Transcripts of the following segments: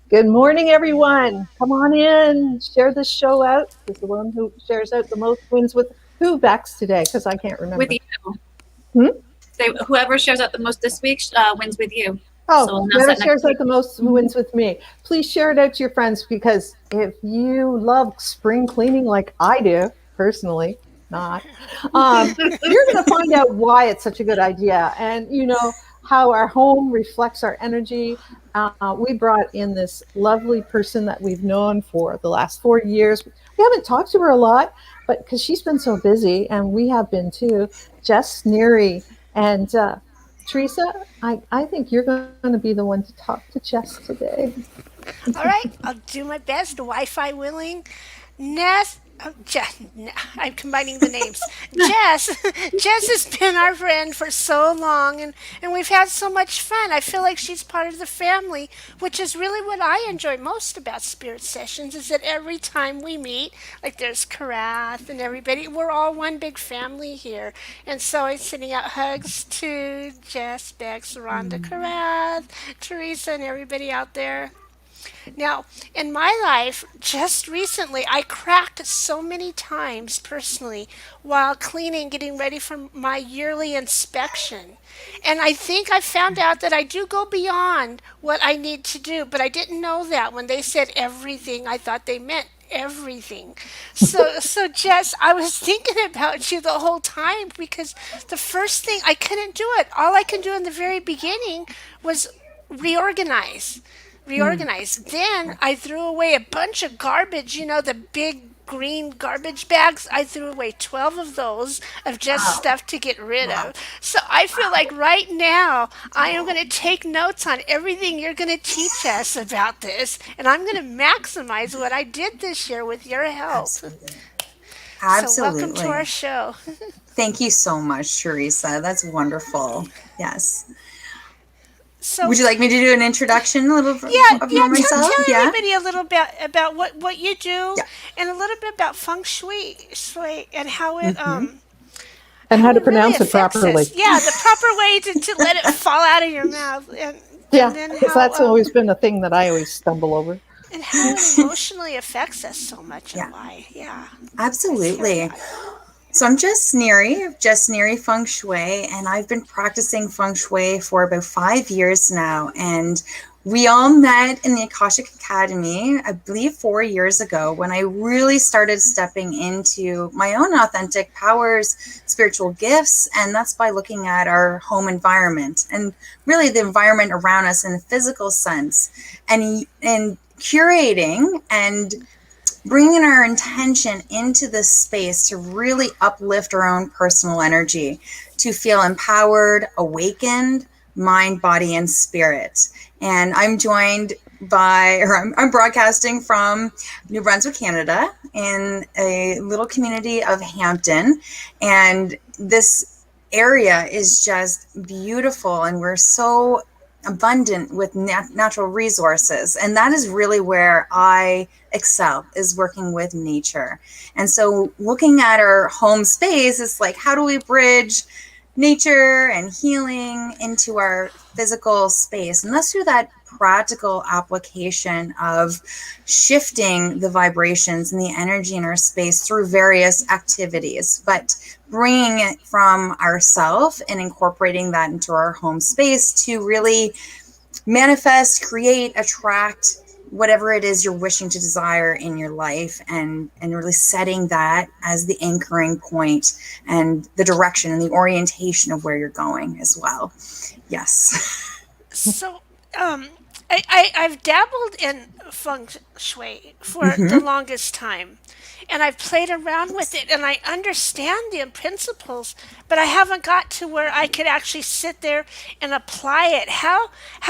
Good morning, everyone. Come on in, share this show out, because the one who shares out the most wins with who backs today, because I can't with remember. you. Hmm? So whoever shares out the most this week wins with you. So Oh, we'll announce whoever that next shares out week. the most who wins with me. Please share it out to your friends, because if you love spring cleaning like I do, personally, not, you're going to find out why it's such a good idea. And how our home reflects our energy. We brought in this lovely person that we've known for the last 4 years. We haven't talked to her a lot, but because she's been so busy, and we have been too. Jess Neary. And Teresa, I think you're going to be the one to talk to Jess today. All right, I'll do my best. Wi-Fi willing. Ness. Jess, I'm combining the names. Jess, Jess has been our friend for so long, and we've had so much fun. I feel like she's part of the family, which is really what I enjoy most about Spirit Sessions. Is that every time we meet, like there's Karath and everybody, we're all one big family here. And so I'm sending out hugs to Jess, Bex, Rhonda, Karath, Teresa, and everybody out there. Now, in my life, just recently, I cracked so many times personally while cleaning, getting ready for my yearly inspection. And I think I found out that I do go beyond what I need to do, but I didn't know that when they said everything, I thought they meant everything. So Jess, I was thinking about you the whole time because the first thing I couldn't do it. All I can do in the very beginning was reorganize reorganize. Then I threw away a bunch of garbage, the big green garbage bags. I threw away 12 of those of just Wow. stuff to get rid Wow. of. So I feel like right now I am going to take notes on everything you're going to teach us about this, and I'm going to maximize what I did this year with your help. Absolutely. So welcome to our Absolutely. show. Thank you so much, Teresa. That's wonderful. Yes. So Would you like me to do an introduction a little yeah, of yeah. more Tell myself? Yeah. everybody a little bit about what you do, Yeah. and a little bit about feng shui and Hmm. And how how to it really pronounce it affects us. properly. Yeah, the proper way to let it fall out of your mouth, and Yeah, then because that's how always been a thing that I always stumble over. and how it emotionally affects us so much and Yeah. why. Yeah, let's hear Absolutely. about it. So I'm Jess Neary of Jess Neary Feng Shui, and I've been practicing Feng Shui for about 5 years now. And we all met in the Akashic Academy, I believe 4 years ago, when I really started stepping into my own authentic powers, spiritual gifts, and that's by looking at our home environment and really the environment around us in a physical sense, and curating and bringing our intention into this space to really uplift our own personal energy, to feel empowered, awakened, mind, body, and spirit. And I'm joined I'm broadcasting from New Brunswick, Canada, in a little community of Hampton. And this area is just beautiful, and we're so abundant with natural resources, and that is really where I excel, is working with nature. And so looking at our home space is like, how do we bridge nature and healing into our physical space? And that's through that practical application of shifting the vibrations and the energy in our space through various activities, but bringing it from ourself and incorporating that into our home space to really manifest, create, attract whatever it is you're wishing to desire in your life, and really setting that as the anchoring point and the direction and the orientation of where you're going as well. Yes. So, um, I've dabbled in feng shui for the Mm-hmm. longest time, and I've played around with it, and I understand the principles, but I haven't got to where I could actually sit there and apply it. How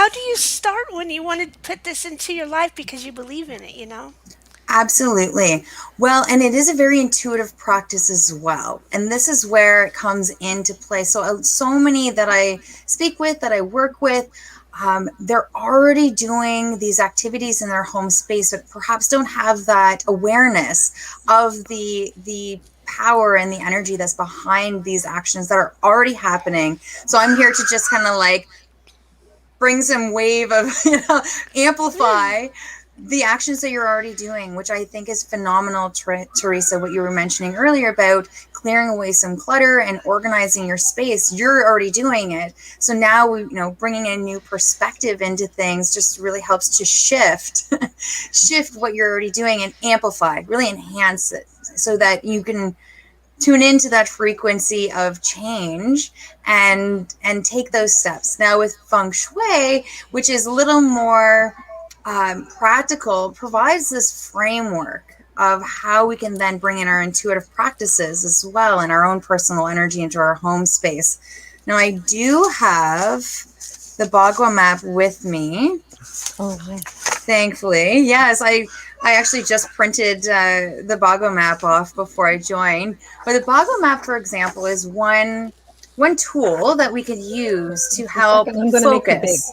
do you start when you want to put this into your life because you believe in it? Absolutely. Well, and it is a very intuitive practice as well. And this is where it comes into play. So many that I speak with, that I work with, they're already doing these activities in their home space, but perhaps don't have that awareness of the power and the energy that's behind these actions that are already happening. So I'm here to just kind of like bring some wave of, amplify the actions that you're already doing, which I think is phenomenal, Teresa, what you were mentioning earlier about clearing away some clutter and organizing your space. You're already doing it. So now, bringing a new perspective into things just really helps to shift what you're already doing and amplify, really enhance it so that you can tune into that frequency of change and take those steps. Now with Feng Shui, which is a little more practical, provides this framework of how we can then bring in our intuitive practices as well and our own personal energy into our home space. Now I do have the Bagua map with me. Oh, nice. Thankfully. Yes, I actually just printed the Bagua map off before I joined. But the Bagua map, for example, is one tool that we could use to help I'm going to make the big. focus.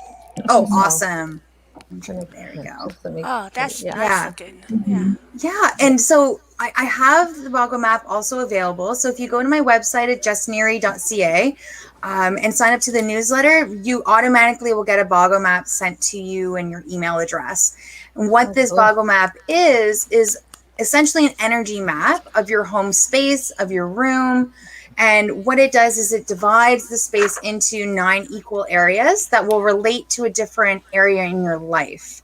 Oh, awesome. There we go. Oh, that's nice Yeah. looking. Yeah. Yeah, and so I have the Bagua map also available. So if you go to my website at jessneary.ca and sign up to the newsletter, you automatically will get a Bagua map sent to you and your email address. And what this Bagua map is essentially an energy map of your home space, of your room. And what it does is it divides the space into 9 equal areas that will relate to a different area in your life.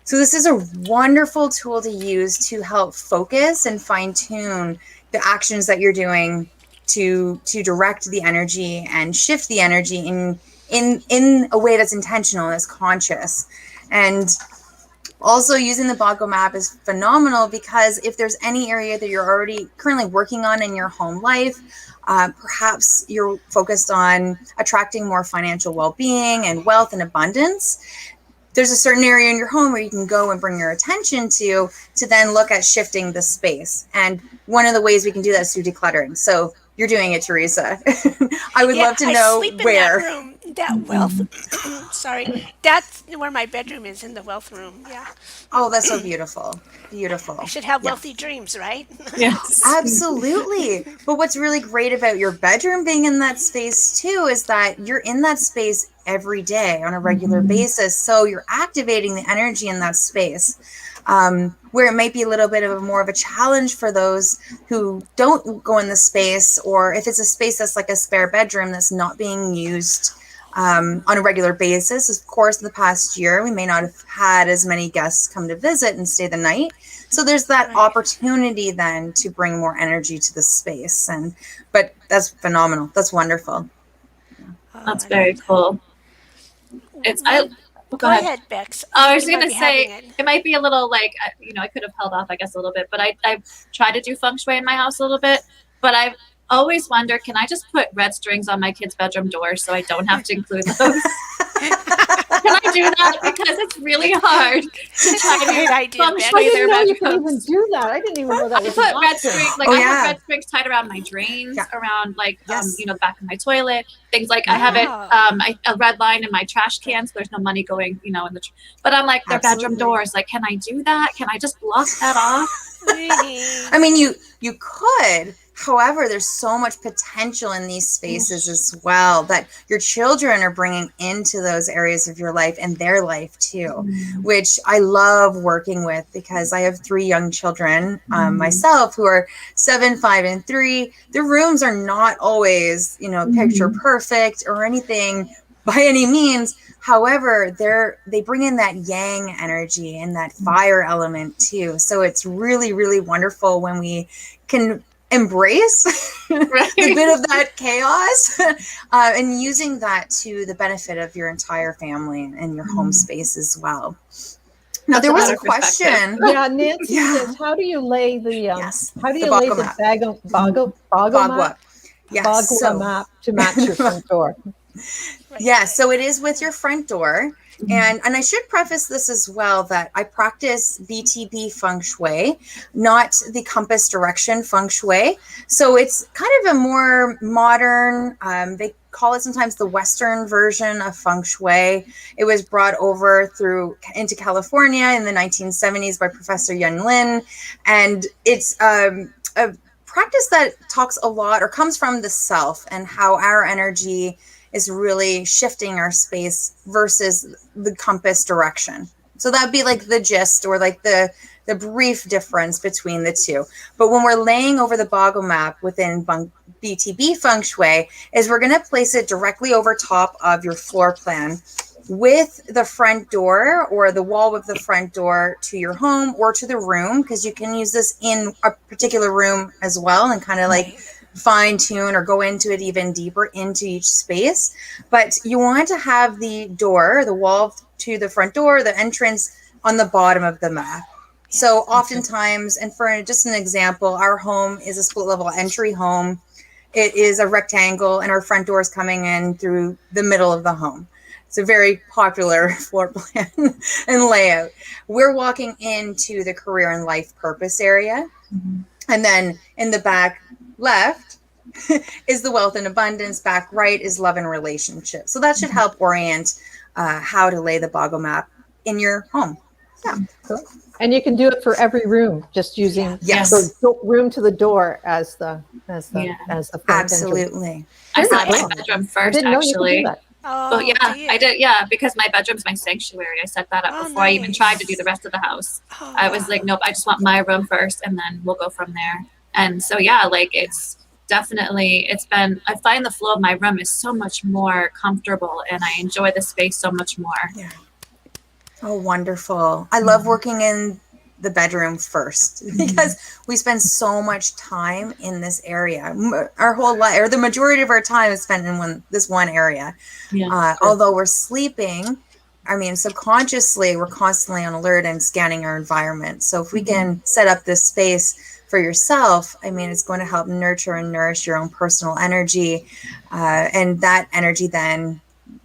So this is a wonderful tool to use to help focus and fine tune the actions that you're doing to direct the energy and shift the energy in a way that's intentional, that's conscious. And also using the Bagua map is phenomenal because if there's any area that you're already currently working on in your home life, perhaps you're focused on attracting more financial well-being and wealth and abundance, there's a certain area in your home where you can go and bring your attention to then look at shifting the space. And one of the ways we can do that is through decluttering. So you're doing it, Teresa. I would love to know where. In that room, that wealth. Sorry, that's where my bedroom is, in the wealth room. Yeah. Oh, that's so beautiful. Beautiful. I should have wealthy dreams, right? Yes. Absolutely. But what's really great about your bedroom being in that space too is that you're in that space every day on a regular basis. So you're activating the energy in that space. Where it might be a little bit of more of a challenge for those who don't go in the space, or if it's a space that's like a spare bedroom that's not being used on a regular basis. Of course, in the past year, we may not have had as many guests come to visit and stay the night. So there's that opportunity then to bring more energy to the space. But that's phenomenal. That's wonderful. That's very cool. Go ahead, Bex. I was going to say, it might be a little like, I could have held off, I guess, a little bit, but I've tried to do Feng Shui in my house a little bit, but I've always wondered, can I just put red strings on my kids' bedroom doors so I don't have to include those? Can I do that? Because it's really hard to try to Feng Shui their bedrooms. You can even do that. I didn't even know that was I put red strings, I have red strings tied around my drains, around the back of my toilet, things like I have it a red line in my trash can so there's no money going, in the but I'm like their bedroom doors. Like, can I do that? Can I just block that off? I mean, you could. However, there's so much potential in these spaces as well that your children are bringing into those areas of your life and their life too, which I love working with because I have 3 young children myself who are 7, 5, and 3. Their rooms are not always, picture perfect or anything by any means. However, they bring in that yang energy and that fire element too. So it's really, really wonderful when we can embrace a bit of that chaos and using that to the benefit of your entire family and your home space as well. Now, there was a question. Yeah, Nancy says, how do you lay the Bagua map to match your front door? So it is with your front door. And I should preface this as well that I practice BTB Feng Shui, not the compass direction Feng Shui. So it's kind of a more modern, they call it sometimes the Western version of Feng Shui. It was brought over into California in the 1970s by Professor Yun Lin. And it's a practice that talks a lot or comes from the self and how our energy is really shifting our space versus the compass direction. So that'd be like the gist, or like the brief difference between the two. But when we're laying over the boggle map within BTB Feng Shui, is we're going to place it directly over top of your floor plan, with the front door or the wall with the front door to your home or to the room, because you can use this in a particular room as well and kind of like fine tune or go into it even deeper into each space. But you want to have the door, the wall to the front door, the entrance on the bottom of the map. So oftentimes, and for just an example, our home is a split level entry home. It is a rectangle and our front door is coming in through the middle of the home. It's a very popular floor plan and layout. We're walking into the career and life purpose area. Mm-hmm. And then in the back left is the wealth and abundance. Back right is love and relationship. So that should help orient how to lay the boggle map in your home. Yeah. Cool. And you can do it for every room, just using the room to the door as the front absolutely. I saw my bedroom first, actually. Oh, yeah, I did. Yeah, because my bedroom's my sanctuary. I set that up before I even tried to do the rest of the house. I was like, nope, I just want my room first, and then we'll go from there. And so, yeah, like it's definitely, I find the flow of my room is so much more comfortable, and I enjoy the space so much more. Yeah. Oh, wonderful. I love working in the bedroom first because we spend so much time in this area. Our whole life, or the majority of our time is spent in this one area. Yeah, although we're sleeping, I mean, subconsciously, we're constantly on alert and scanning our environment. So if we can set up this space for yourself, I mean, it's going to help nurture and nourish your own personal energy. And that energy then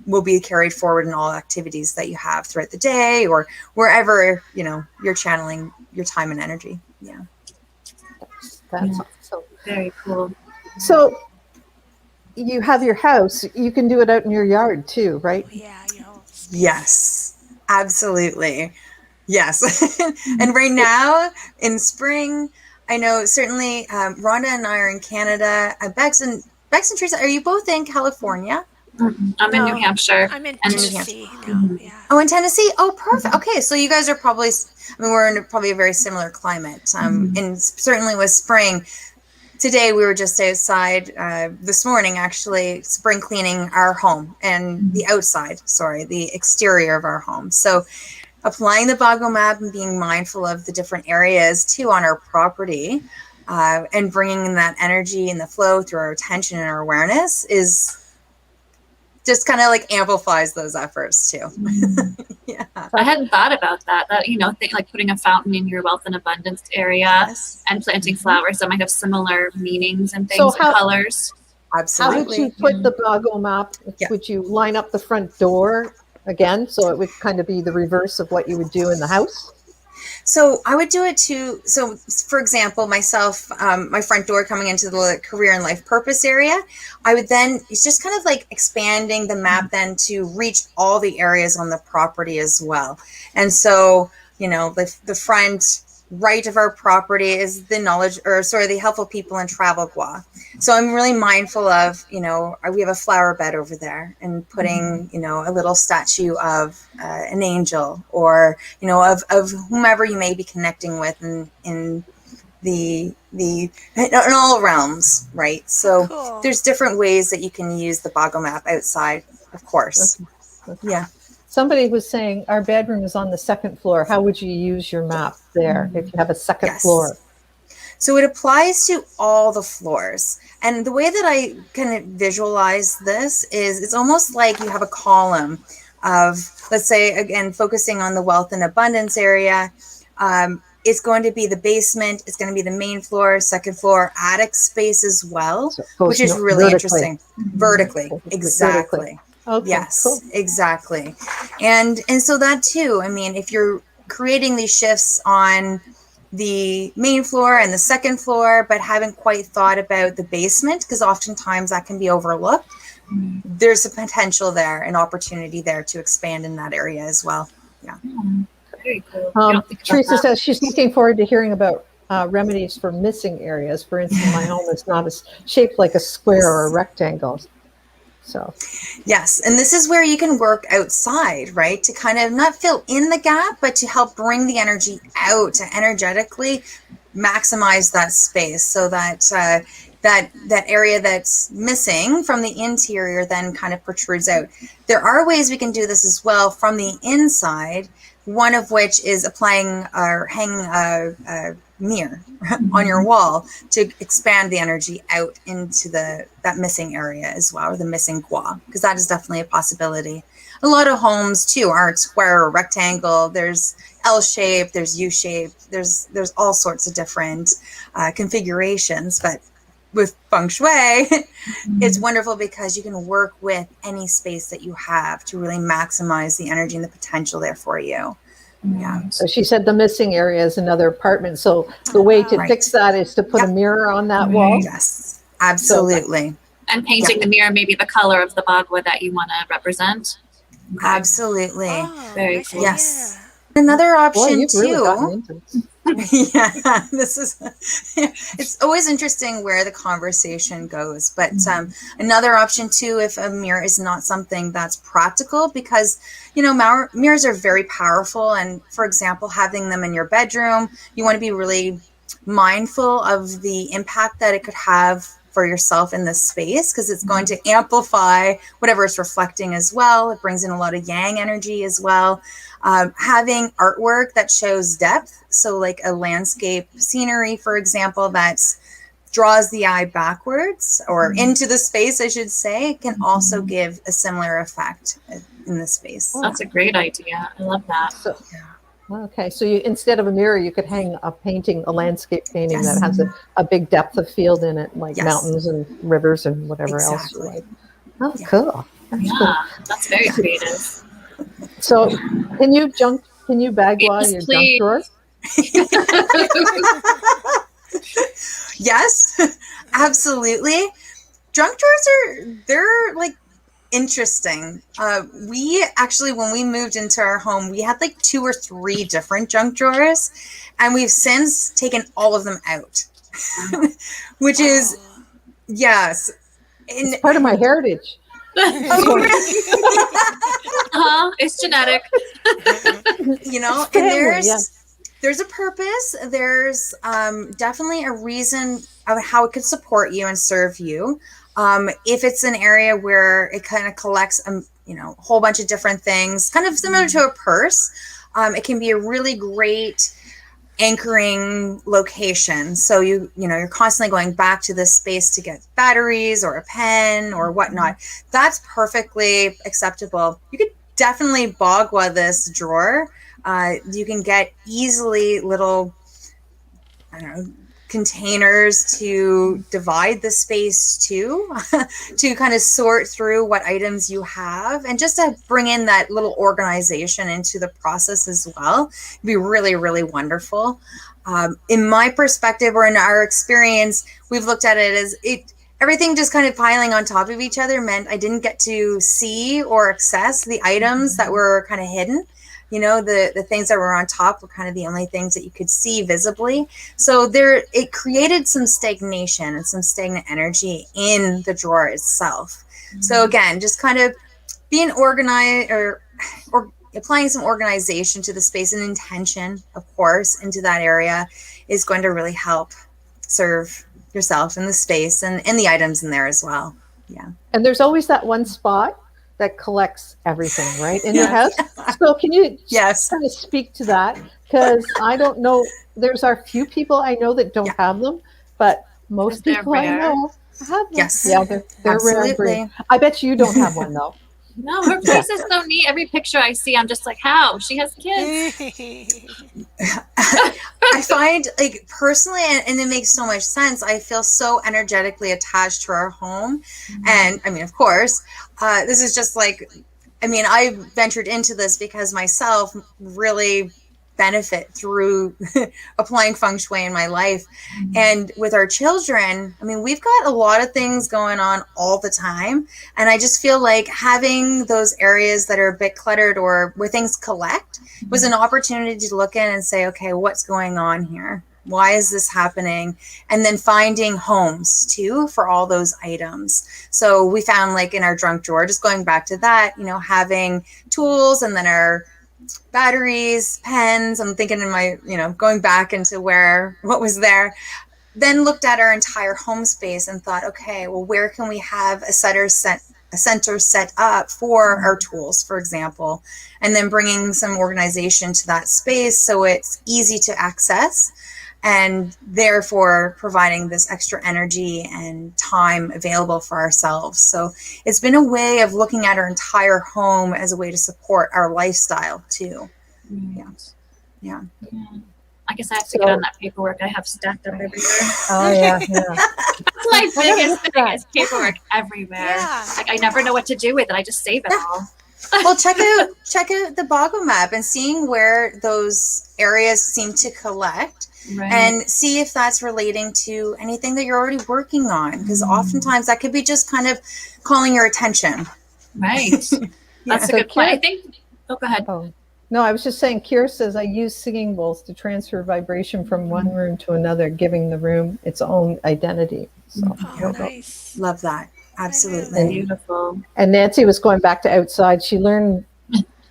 will be carried forward in all activities that you have throughout the day or wherever, you're channeling your time and energy. Yeah. That's awesome. Very cool. So you have your house, you can do it out in your yard too, right? Yeah. Yes, absolutely. Yes. And right now in spring, I know certainly Rhonda and I are in Canada. Bex and Teresa, are you both in California? I'm in New Hampshire. I'm in Tennessee now. Yeah. Oh, in Tennessee? Oh, perfect. Okay, so you guys are probably, we're in probably a very similar climate. And certainly with spring, today we were just outside this morning, actually, spring cleaning our home and the exterior of our home. So applying the boggle map and being mindful of the different areas too on our property and bringing in that energy and the flow through our attention and our awareness is just kind of like amplifies those efforts too. Yeah. I hadn't thought about that. Like putting a fountain in your wealth and abundance area and planting flowers that might have similar meanings and things and colors. Absolutely. How would you put the boggle map? Yeah. Would you line up the front door again, so it would kind of be the reverse of what you would do in the house? So I would do it too. So for example, myself, my front door coming into the career and life purpose area, I would then, it's just kind of like expanding the map then to reach all the areas on the property as well. And so, the front right of our property is the helpful people and travel gua. So I'm really mindful of, we have a flower bed over there and putting, a little statue of an angel or, of whomever you may be connecting with in all realms, right? So cool. There's different ways that you can use the boggle map outside, of course. Okay. Yeah. Somebody was saying our bedroom is on the second floor. How would you use your map there if you have a second floor? So it applies to all the floors. And the way that I kind of visualize this is it's almost like you have a column of, let's say, again, focusing on the wealth and abundance area. It's going to be the basement. It's going to be the main floor, second floor, attic space as well, which is really interesting. Vertically, exactly. Okay, yes, cool. Exactly. And so that too, I mean, if you're creating these shifts on the main floor and the second floor, but haven't quite thought about the basement, because oftentimes that can be overlooked, there's a potential there, an opportunity there to expand in that area as well. Yeah. Very cool. Teresa says she's looking forward to hearing about remedies for missing areas. For instance, my home is not shaped like a square or a rectangle. So Yes, and this is where you can work outside, right? To kind of not fill in the gap, but to help bring the energy out, to energetically maximize that space, so that that area that's missing from the interior then kind of protrudes out. There are ways we can do this as well from the inside. One of which is applying or hanging a mirror on your wall to expand the energy out into that missing area as well, or the missing gua, because that is definitely a possibility. A lot of homes too aren't square or rectangle. There's L shape, there's U shape, there's all sorts of different configurations. But with Feng Shui, it's wonderful because you can work with any space that you have to really maximize the energy and the potential there for you. Yeah. So she said the missing area is another apartment. So the way to Right. fix that is to put a mirror on that wall. Yes, absolutely. And painting the mirror, maybe the color of the bagua that you want to represent. Absolutely. Oh, Very nice cool. Yes. Another Boy, option you've really gotten too. into this. Yeah, this is, it's always interesting where the conversation goes. But another option too, if a mirror is not something that's practical, because, you know, mirrors are very powerful. And for example, having them in your bedroom, you want to be really mindful of the impact that it could have for yourself in this space, because it's going to amplify whatever it's reflecting as well. It brings in a lot of yang energy as well. Having artwork that shows depth, so like a landscape scenery, for example, that draws the eye backwards or into the space, I should say, can also give a similar effect in the space. That's a great idea. I love that. So, okay, so you, instead of a mirror, you could hang a painting, a landscape painting Yes. that has a big depth of field in it, like Yes. mountains and rivers and whatever else you Exactly. like. Oh, Yeah. cool. That's cool. Yeah, that's very creative. So, can you bagua Yes, your please. junk drawer? Yes, absolutely. Junk drawers they're like interesting. We actually, when we moved into our home, we had like 2 or 3 different junk drawers, and we've since taken all of them out, which is, yes. And, It's part of my heritage. oh, really? It's genetic. You know, It's family, and yeah. there's a purpose. There's definitely a reason of how it could support you and serve you. If it's an area where it kind of collects, you know, a whole bunch of different things, kind of similar to a purse, it can be a really great anchoring location. So you know, you're constantly going back to this space to get batteries or a pen or whatnot. That's perfectly acceptable. You could definitely bagua this drawer. You can get easily little, I don't know, containers to divide the space to to kind of sort through what items you have, and just to bring in that little organization into the process as well. It'd be really, really wonderful. In my perspective, or in our experience, we've looked at it as everything just kind of piling on top of each other meant I didn't get to see or access the items that were kind of hidden. You know, the things that were on top were kind of the only things that you could see visibly. So it created some stagnation and some stagnant energy in the drawer itself. So again, just kind of being organized or applying some organization to the space and intention, of course, into that area is going to really help serve yourself in the space and the items in there as well. Yeah. And there's always that one spot that collects everything, right, in your house. So can you Yes. kind of speak to that? Because I don't know, there's a few people I know that don't have them, but most They're people I rare. know have them. Yes. Yeah, they're rare and Absolutely. green. I bet you don't have one though. No, her place is so neat. Every picture I see, I'm just like, how? She has kids. I find, like, personally, and it makes so much sense, I feel so energetically attached to our home. And I mean, of course, this is just like, I mean, I ventured into this because myself really benefit through applying Feng Shui in my life. And with our children, I mean, we've got a lot of things going on all the time. And I just feel like having those areas that are a bit cluttered or where things collect was an opportunity to look in and say, okay, what's going on here? Why is this happening? And then finding homes too for all those items. So we found, like, in our junk drawer, just going back to that, having tools, and then our batteries, pens. I'm thinking in my, going back into what was there. Then looked at our entire home space and thought, okay, well, where can we have a center set up for our tools, for example, and then bringing some organization to that space so it's easy to access, and therefore providing this extra energy and time available for ourselves. So it's been a way of looking at our entire home as a way to support our lifestyle too. Yeah. I guess I have to get on that paperwork I have stacked up everywhere. Oh yeah. That's my biggest thing is paperwork everywhere. Yeah. Like, I never know what to do with it. I just save it all. Well, check out the Boggle map and seeing where those areas seem to collect. Right. And see if that's relating to anything that you're already working on, because oftentimes that could be just kind of calling your attention. Right. That's a good point. I think. Oh, go ahead. Oh. No, I was just saying, Kira says, I use singing bowls to transfer vibration from one room to another, giving the room its own identity. So, Nice. Love that. Absolutely. Beautiful. And Nancy was going back to outside. She learned,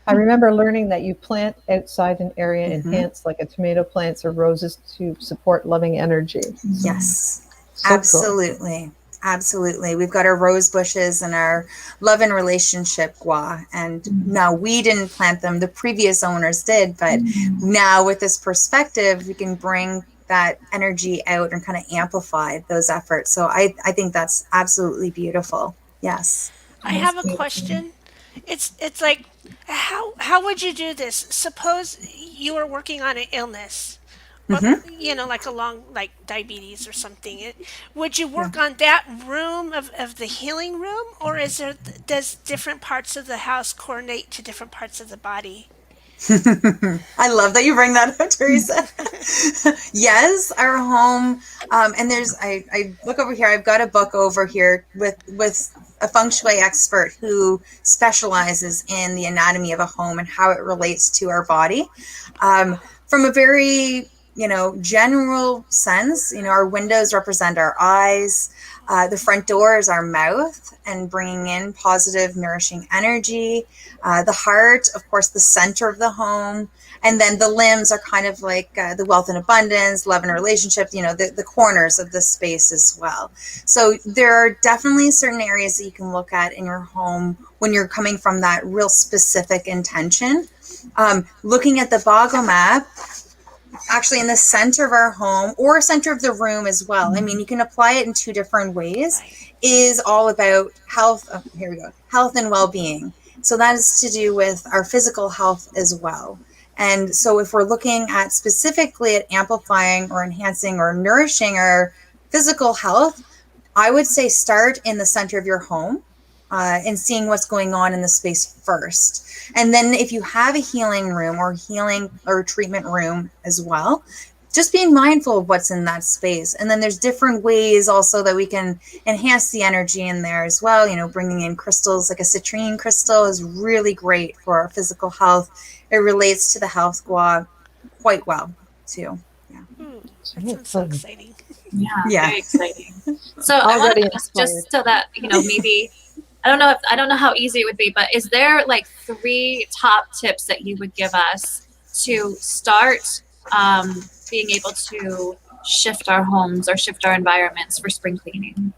I remember learning that you plant outside an area enhanced, like a tomato plants or roses, to support loving energy. Yes, So absolutely. Cool. Absolutely. We've got our rose bushes and our love and relationship gua. And now we didn't plant them. The previous owners did. But now with this perspective, we can bring that energy out and kind of amplify those efforts. So I think that's absolutely beautiful. Yes. I have a question. It's like, how would you do this? Suppose you were working on an illness, or, like like diabetes or something. Would you work on that room of the healing room, or does different parts of the house coordinate to different parts of the body? I love that you bring that up, Teresa. Yes, our home, and I look over here. I've got a book over here with a feng shui expert who specializes in the anatomy of a home and how it relates to our body. From a very general sense, our windows represent our eyes. The front door is our mouth and bringing in positive, nourishing energy. The heart, of course, the center of the home. And then the limbs are kind of like the wealth and abundance, love and relationship, the corners of the space as well. So there are definitely certain areas that you can look at in your home when you're coming from that real specific intention. Looking at the Boggle map, actually in the center of our home or center of the room as well. I mean, you can apply it in two different ways. Is all about health. Oh, here we go. Health and well-being. So that is to do with our physical health as well. And so if we're looking at specifically at amplifying or enhancing or nourishing our physical health, I would say start in the center of your home and seeing what's going on in the space first. And then if you have a healing room or treatment room as well, just being mindful of what's in that space. And then there's different ways also that we can enhance the energy in there as well. Bringing in crystals, like a citrine crystal is really great for our physical health. It relates to the health gua quite well too. Yeah. That sounds so exciting. Yeah. Very exciting. So I want to ask, just so that, maybe, I don't know how easy it would be, but is there like 3 top tips that you would give us to start being able to shift our homes or shift our environments for spring cleaning?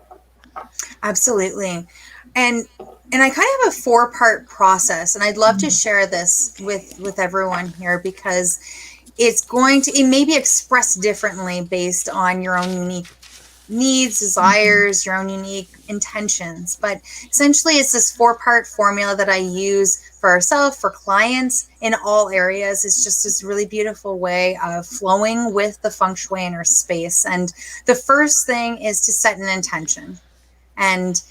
Absolutely. And I kind of have a 4-part process, and I'd love to share this with everyone here because it may be expressed differently based on your own unique needs, desires, your own unique intentions. But essentially it's this 4-part formula that I use for ourselves, for clients in all areas. It's just this really beautiful way of flowing with the feng shui in our space. And the first thing is to set an intention. And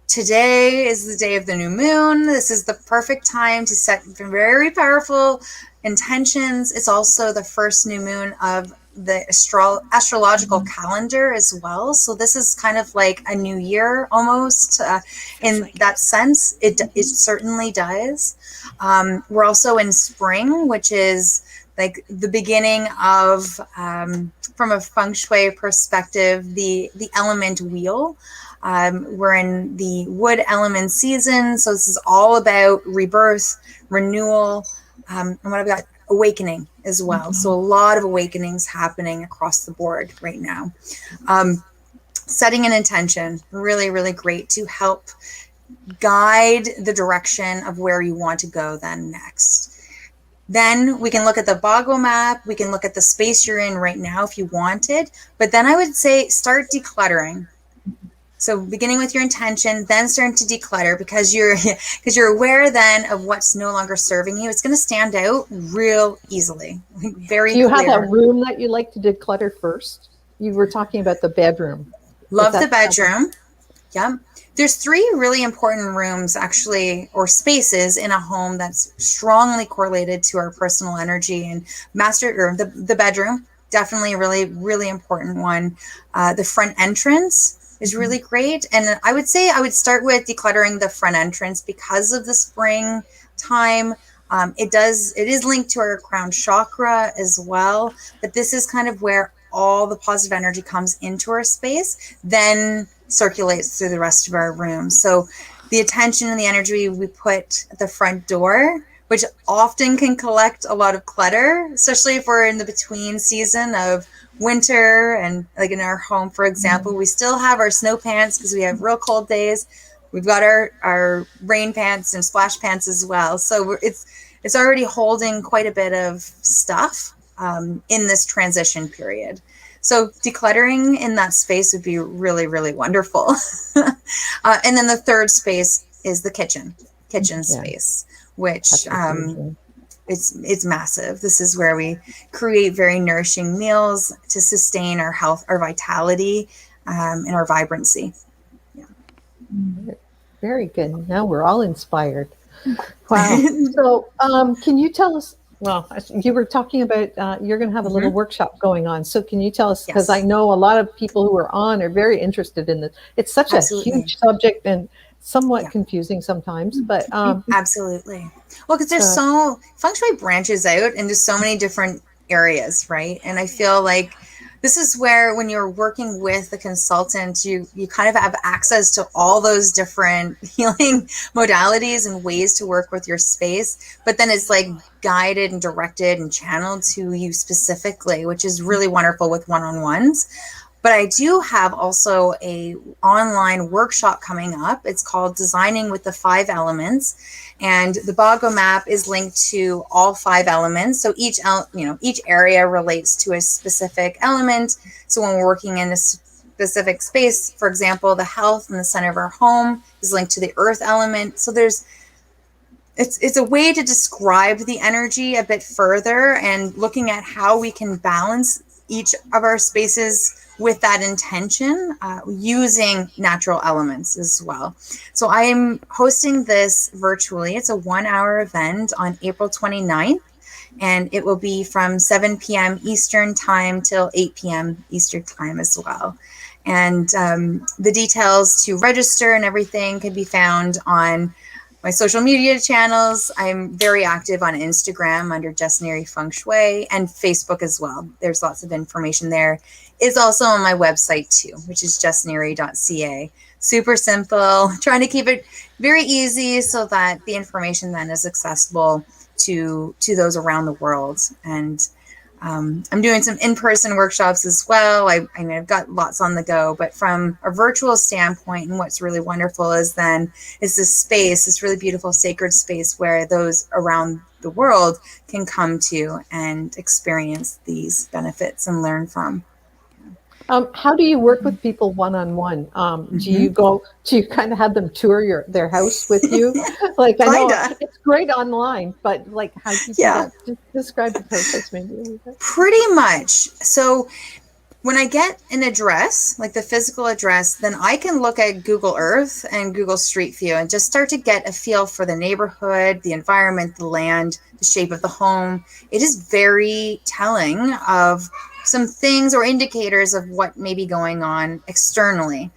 today is the day of the new moon. This is the perfect time to set very powerful intentions. It's also the first new moon of the astrological calendar as well. So this is kind of like a new year almost in that sense. It certainly does. We're also in spring, which is like the beginning of, from a feng shui perspective, the element wheel. We're in the wood element season, so this is all about rebirth, renewal, and what I've got, awakening as well. So a lot of awakenings happening across the board right now. Setting an intention, really, really great to help guide the direction of where you want to go then next. Then we can look at the Bago map. We can look at the space you're in right now if you wanted. But then I would say start decluttering. So beginning with your intention, then starting to declutter because you're aware then of what's no longer serving you. It's going to stand out real easily, very Do you clear. have a room that you like to declutter first? You were talking about the bedroom. Love the bedroom. Yeah. There's 3 really important rooms actually, or spaces in a home that's strongly correlated to our personal energy, and the bedroom, definitely a really, really important one. The front entrance is really great. And I would say I would start with decluttering the front entrance because of the spring time. It is linked to our crown chakra as well, but this is kind of where all the positive energy comes into our space, then circulates through the rest of our room. So the attention and the energy we put at the front door, which often can collect a lot of clutter, especially if we're in the between season of winter, and like in our home, for example, we still have our snow pants because we have real cold days. We've got our rain pants and splash pants as well. So it's already holding quite a bit of stuff in this transition period. So decluttering in that space would be really, really wonderful. And then the third space is the kitchen space, which it's massive. This is where we create very nourishing meals to sustain our health, our vitality, and our vibrancy. Yeah. Very good. Now we're all inspired. Wow. So can you tell us, well, you were talking about you're going to have a little workshop going on. So can you tell us, because I know a lot of people who are on are very interested in this. It's such a huge subject and somewhat confusing sometimes, but absolutely. Well, because there's Feng Shui branches out into so many different areas, right? And I feel like this is where when you're working with a consultant, you kind of have access to all those different healing modalities and ways to work with your space, but then it's like guided and directed and channeled to you specifically, which is really wonderful with one-on-ones. But I do have also a online workshop coming up. It's called Designing with the 5 Elements. And the Bago map is linked to all 5 elements. So each area relates to a specific element. So when we're working in a specific space, for example, the health in the center of our home is linked to the earth element. So it's a way to describe the energy a bit further and looking at how we can balance each of our spaces with that intention, using natural elements as well. So I am hosting this virtually. It's a 1-hour event on April 29th, and it will be from 7 p.m. Eastern time till 8 p.m. Eastern time as well. And the details to register and everything can be found on my social media channels. I'm very active on Instagram under Jess Neary Feng Shui, and Facebook as well. There's lots of information there. It's also on my website too, which is jessneary.ca. Super simple, trying to keep it very easy so that the information then is accessible to those around the world. And I'm doing some in-person workshops as well. I mean, I've got lots on the go, but from a virtual standpoint, and what's really wonderful is this space, this really beautiful sacred space where those around the world can come to and experience these benefits and learn from. How do you work with people one-on-one? Do you kind of have them tour their house with you? Like, I know it's great online, but like, how do you do that? Just describe the process maybe a little bit. Pretty much. So when I get an address, like the physical address, then I can look at Google Earth and Google Street View and just start to get a feel for the neighborhood, the environment, the land, the shape of the home. It is very telling of some things or indicators of what may be going on externally.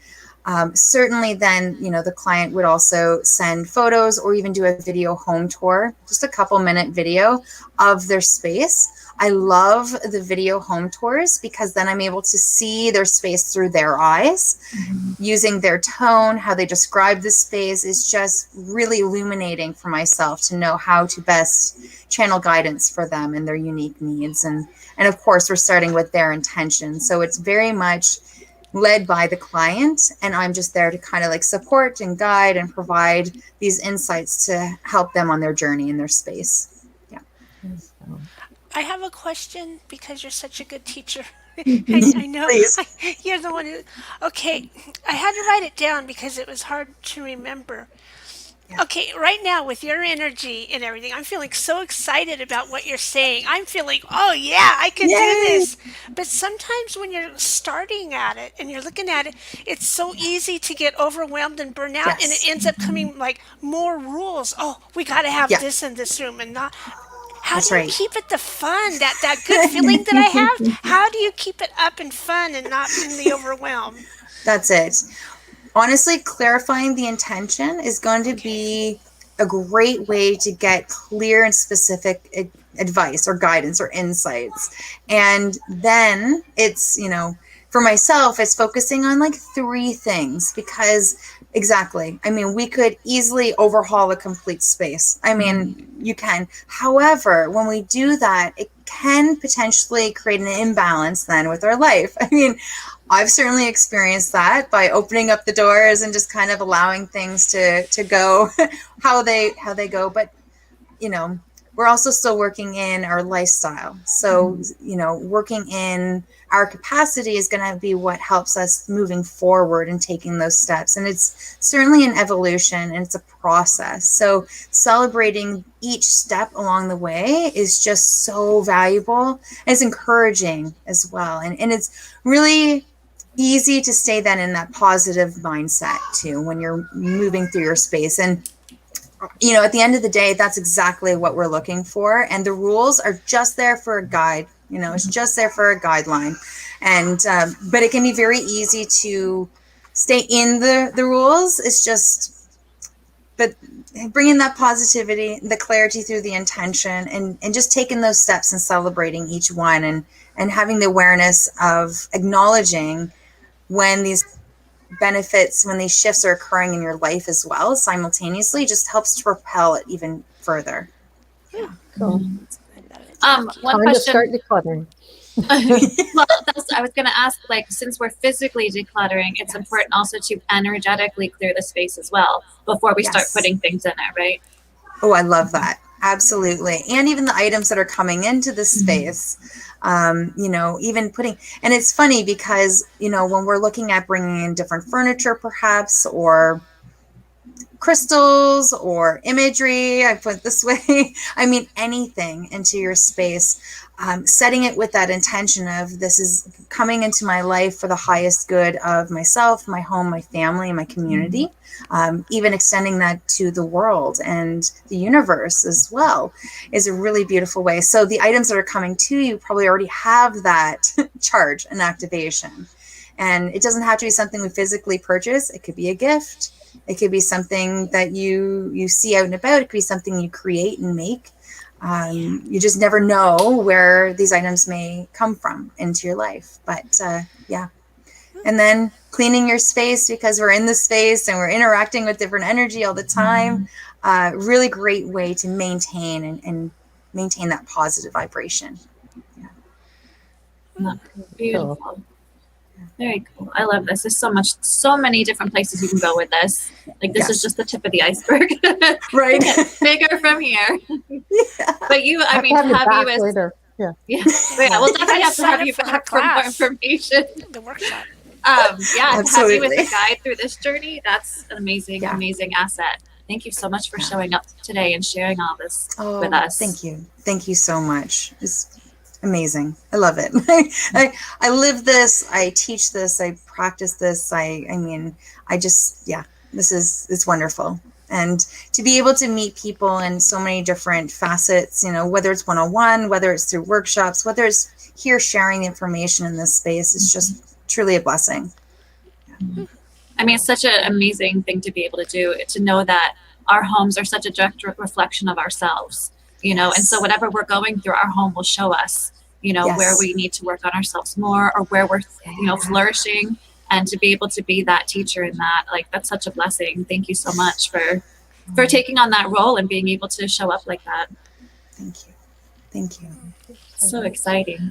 Certainly then, the client would also send photos or even do a video home tour, just a couple minute video of their space. I love the video home tours because then I'm able to see their space through their eyes, using their tone, how they describe the space is just really illuminating for myself to know how to best channel guidance for them and their unique needs. And of course, we're starting with their intention. So it's very much led by the client, and I'm just there to kind of like support and guide and provide these insights to help them on their journey in their space. Yeah. I have a question because you're such a good teacher. I know Please. you're the one who. Okay, I had to write it down because it was hard to remember. Yeah. Okay, right now with your energy and everything, I'm feeling so excited about what you're saying. I'm feeling, oh yeah, I can do Yay! this. But sometimes when you're starting at it and you're looking at it, it's so easy to get overwhelmed and burn out, and it Yes. ends up coming like more rules. Oh, we got to have Yeah, this in this room and not. How that's do you right. keep it the fun, that good feeling that I have? How do you keep it up and fun and not in the overwhelm? That's it. Honestly, clarifying the intention is going to Okay. be a great way to get clear and specific advice or guidance or insights. And then it's, for myself, it's focusing on like 3 things because exactly. I mean, we could easily overhaul a complete space. I mean, you can. However, when we do that, it can potentially create an imbalance then with our life. I mean, I've certainly experienced that by opening up the doors and just kind of allowing things to go how they go. But we're also still working in our lifestyle. So working in our capacity is going to be what helps us moving forward and taking those steps. And it's certainly an evolution and it's a process. So celebrating each step along the way is just so valuable. And it's encouraging as well. And it's really easy to stay then in that positive mindset too when you're moving through your space. And at the end of the day, that's exactly what we're looking for. And the rules are just there for a guide. It's just there for a guideline. And but it can be very easy to stay in the rules. It's just, but bringing that positivity, the clarity through the intention, and just taking those steps and celebrating each one, and having the awareness of acknowledging when these benefits, when these shifts are occurring in your life as well simultaneously, just helps to propel it even further. Cool. One Time to question. start decluttering. Well, I was going to ask, like, since we're physically decluttering, it's important also to energetically clear the space as well before we start Yes. putting things in it, right? Oh, I love that. Absolutely. And even the items that are coming into the space, even putting, and it's funny because, when we're looking at bringing in different furniture, perhaps, or crystals or imagery, I put it this way, I mean, anything into your space, setting it with that intention of this is coming into my life for the highest good of myself, my home, my family, and my community, even extending that to the world and the universe as well is a really beautiful way. So the items that are coming to you probably already have that charge and activation. And it doesn't have to be something we physically purchase. It could be a gift. It could be something that you see out and about. It could be something you create and make. You just never know where these items may come from into your life. But yeah. And then cleaning your space because we're in the space and we're interacting with different energy all the time. Really great way to maintain and maintain that positive vibration. Yeah. Beautiful. Very cool. I love this. There's so many different places you can go with this. Like this is just the tip of the iceberg. Right. Bigger from here. Yeah. But I mean, have you have back you as later. Yeah. Yeah, we'll definitely have to have you for her back for more class. information. The workshop. Yeah, to have you as Absolutely. a guide through this journey, that's an amazing asset. Thank you so much for showing up today and sharing all this with us. Thank you. Thank you so much. It's amazing. I love it. I live this. I teach this. I practice this. It's wonderful. And to be able to meet people in so many different facets, whether it's one-on-one, whether it's through workshops, whether it's here sharing the information in this space, it's just truly a blessing. I mean, it's such an amazing thing to be able to do, to know that our homes are such a direct reflection of ourselves. you know, and so Yes. whatever we're going through, our home will show us, you know, where Yes. we need to work on ourselves more or where we're, you know, flourishing. And to be able to be that teacher in that, like, that's such a blessing. Thank you so much for taking on that role and being able to show up like that. Thank you. Thank you. So exciting.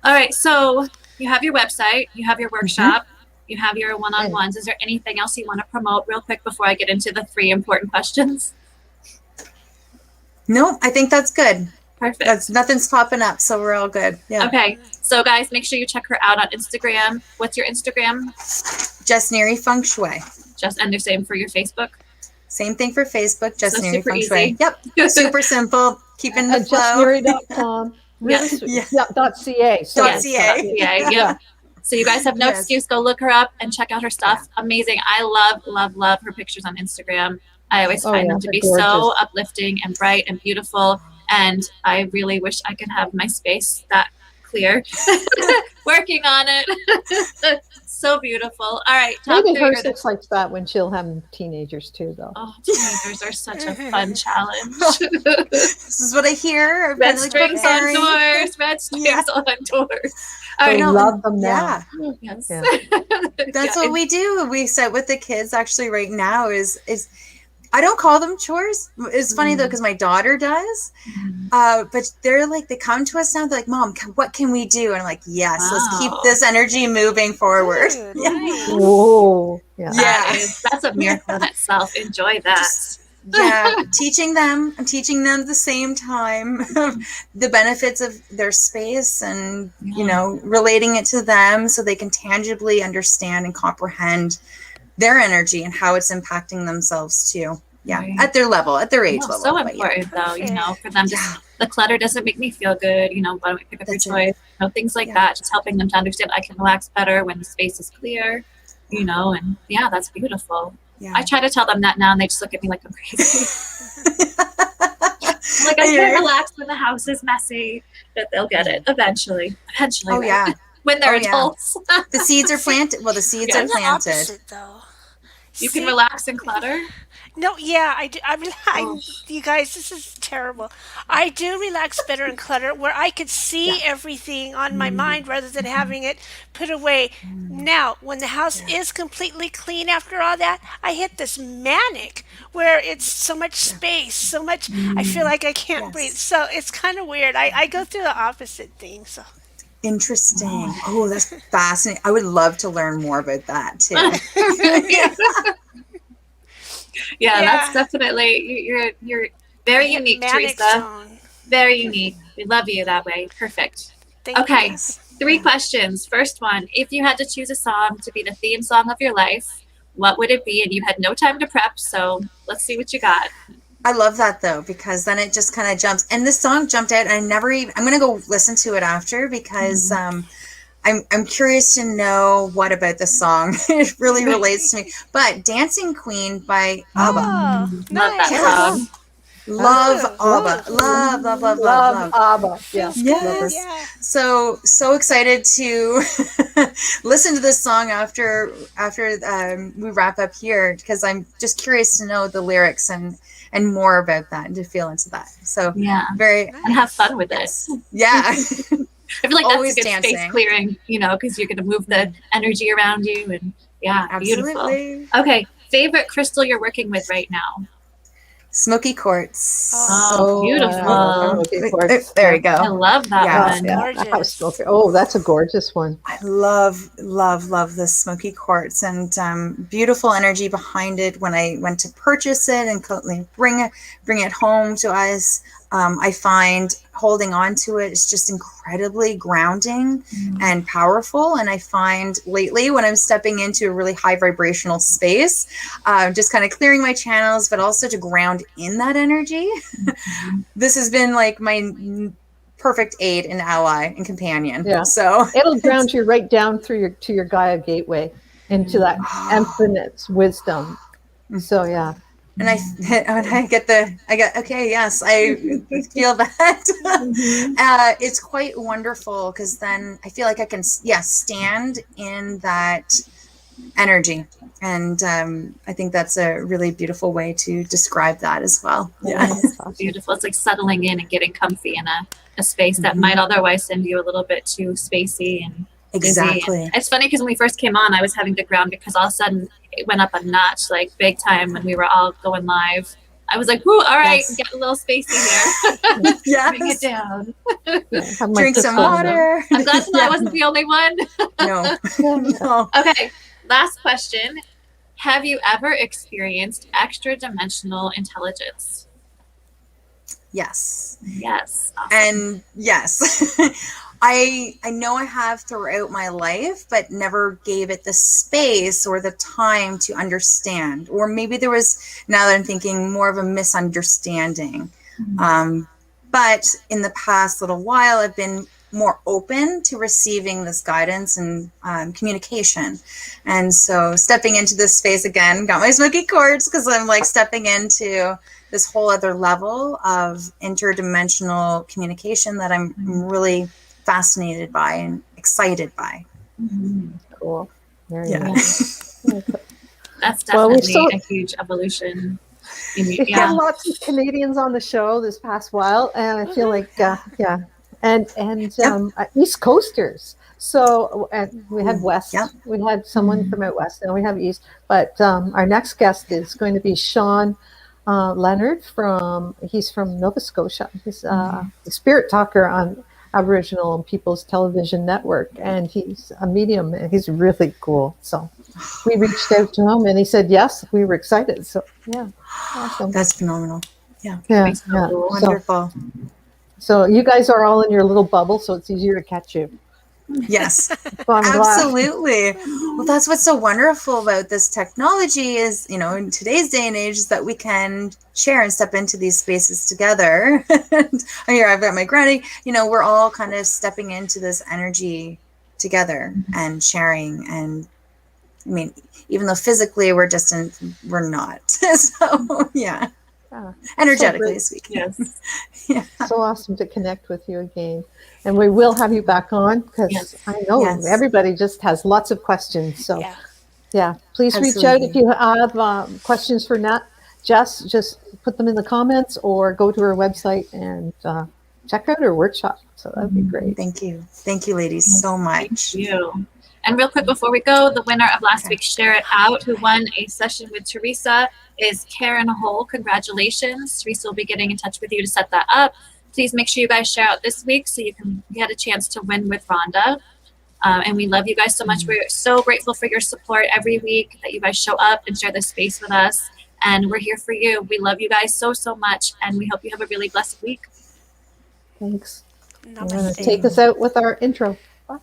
All right. So you have your website, you have your workshop, you have your one-on-ones. Is there anything else you want to promote real quick before I get into the 3 important questions? No, I think that's good. Perfect. Nothing's popping up, so we're all good. Yeah. Okay. So guys, make sure you check her out on Instagram. What's your Instagram? Jess Neary Feng Shui. Just and the same for your Facebook. Same thing for Facebook. Jess So Neary super Feng Shui. easy. Yep. Super simple. Keeping the flow. JessNeary.com. Really? .ca. Sorry. Yes. .ca. Yeah. So you guys have no Yes. excuse. Go look her up and check out her stuff. Amazing. I love her pictures on Instagram. I always find them to be so uplifting and bright and beautiful. And I really wish I could have my space that clear. Working on it. So beautiful. All right. Maybe hers looks like that when she'll have teenagers too, though. Oh, teenagers are such a fun challenge. This is what I hear. Red strings on doors. Red strings on doors. I love them now. Yes. Yeah. That's what we do. We set with the kids actually right now is I don't call them chores. It's funny though, because my daughter does. But they're like, they come to us now. They're like, Mom, what can we do? And I'm like, yes, let's keep this energy moving forward. Good, Yeah. nice. Whoa. Yeah. That's a miracle in itself. Enjoy that. Yeah, I'm teaching them at the same time the benefits of their space and, you know, relating it to them so they can tangibly understand and comprehend their energy and how it's impacting themselves too. Yeah, Right. at their level, at their age level. So but important though, you know, for them to, the clutter doesn't make me feel good, you know, why don't we pick up your choice? You know, things like that, just helping them to understand I can relax better when the space is clear, you know, and yeah, that's beautiful. Yeah. I try to tell them that now and they just look at me like I'm crazy. Like I can't relax when the house is messy, but they'll get it eventually. Oh, yeah. When they're Oh, yeah. adults. The seeds are planted. Well, the seeds are I'm the planted. opposite, though. You can relax and clutter. No, yeah, I do. You guys, this is terrible. I do relax better in clutter where I could see everything on my mind rather than having it put away. Now, when the house is completely clean after all that, I hit this manic where it's so much space, so much, I feel like I can't breathe. So it's kind of weird. I go through the opposite thing. So Interesting. Oh, that's fascinating. I would love to learn more about that too. Yeah, that's definitely you're very unique, manic Teresa. zone. Very unique. We love you that way. Perfect. Thank Okay, you. 3 questions. First one: if you had to choose a song to be the theme song of your life, what would it be? And you had no time to prep, so let's see what you got. I love that though, because then it just kind of jumps. And this song jumped out, and I'm going to go listen to it after because I'm curious to know what about the song it really relates to me. But Dancing Queen by ABBA. Oh, Love nice. that song. Love ABBA. Love. ABBA. Yeah. Yes. Yeah. So excited to listen to this song after we wrap up here, because I'm just curious to know the lyrics and more about that and to feel into that. So Yeah, very and have fun with it. yeah. I feel like Always that's a good space dancing. clearing, you know, because you're going to move the energy around you, and beautiful. Absolutely. Okay, favorite crystal you're working with right now? Smoky quartz. Oh, beautiful. There we go. I love that Yeah. one. Yeah, I have smoker. Oh, that's a gorgeous one. I love this smoky quartz, and beautiful energy behind it. When I went to purchase it and bring it home to us, I find holding on to it is just incredibly grounding and powerful. And I find lately when I'm stepping into a really high vibrational space, just kind of clearing my channels, but also to ground in that energy. This has been like my perfect aid and ally and companion. Yeah. So It'll ground you right down through to your Gaia gateway into that infinite wisdom. So yeah. and I feel that. It's quite wonderful, because then I feel like I can stand in that energy. And I think that's a really beautiful way to describe that as well. Yeah, Yeah. that's awesome. Beautiful. It's like settling in and getting comfy in a space that might otherwise send you a little bit too spacey and busy. Exactly. And it's funny because when we first came on, I was having to ground because all of a sudden it went up a notch, like big time when we were all going live. I was like, "Whoo! All right, Yes. get a little spacey here. Yes. Bring it down." Yeah, have my Drink some crystal in there. water. I'm glad to know I wasn't the only one. No. Yeah. No. Okay, last question. Have you ever experienced extra dimensional intelligence? Yes. Yes. Awesome. And yes, I know I have throughout my life, but never gave it the space or the time to understand. Or maybe there was, now that I'm thinking, more of a misunderstanding. But in the past little while, I've been more open to receiving this guidance and communication. And so stepping into this space again, got my smoky quartz because I'm like stepping into this whole other level of interdimensional communication that I'm really fascinated by and excited by. Cool. Very Yeah. nice. That's Well, definitely a huge evolution. We've had lots of Canadians on the show this past while, and I feel like, and East Coasters. So we had West, we had someone from out West, and we have East. But our next guest is going to be Sean Leonard he's from Nova Scotia. He's a spirit talker on Aboriginal and People's Television Network, and he's a medium, and he's really cool. So we reached out to him, and he said yes. We were excited. So yeah, awesome. That's phenomenal. Yeah. Yeah, cool. Wonderful. So you guys are all in your little bubble, so it's easier to catch you. Yes, So I'm glad. absolutely. Well, that's what's so wonderful about this technology is, in today's day and age, is that we can share and step into these spaces together. And here I've got my grounding, we're all kind of stepping into this energy together and sharing. And I mean, even though physically we're distant, we're not. So yeah. Energetically speaking. Yes. Yeah. So awesome to connect with you again. And we will have you back on because I know everybody just has lots of questions. So please reach out if you have questions for Jess. Just put them in the comments or go to her website and check out her workshop. So that'd be great. Thank you. Thank you, ladies, so much. Thank you. And real quick before we go, the winner of last week's Share It Out, who won a session with Teresa, is Karen Hole. Congratulations. Teresa will be getting in touch with you to set that up. Please make sure you guys share out this week so you can get a chance to win with Rhonda. And we love you guys so much. We're so grateful for your support every week, that you guys show up and share this space with us. And we're here for you. We love you guys so, so much. And we hope you have a really blessed week. Thanks. Namaste. I'm going to take us out with our intro. Bye.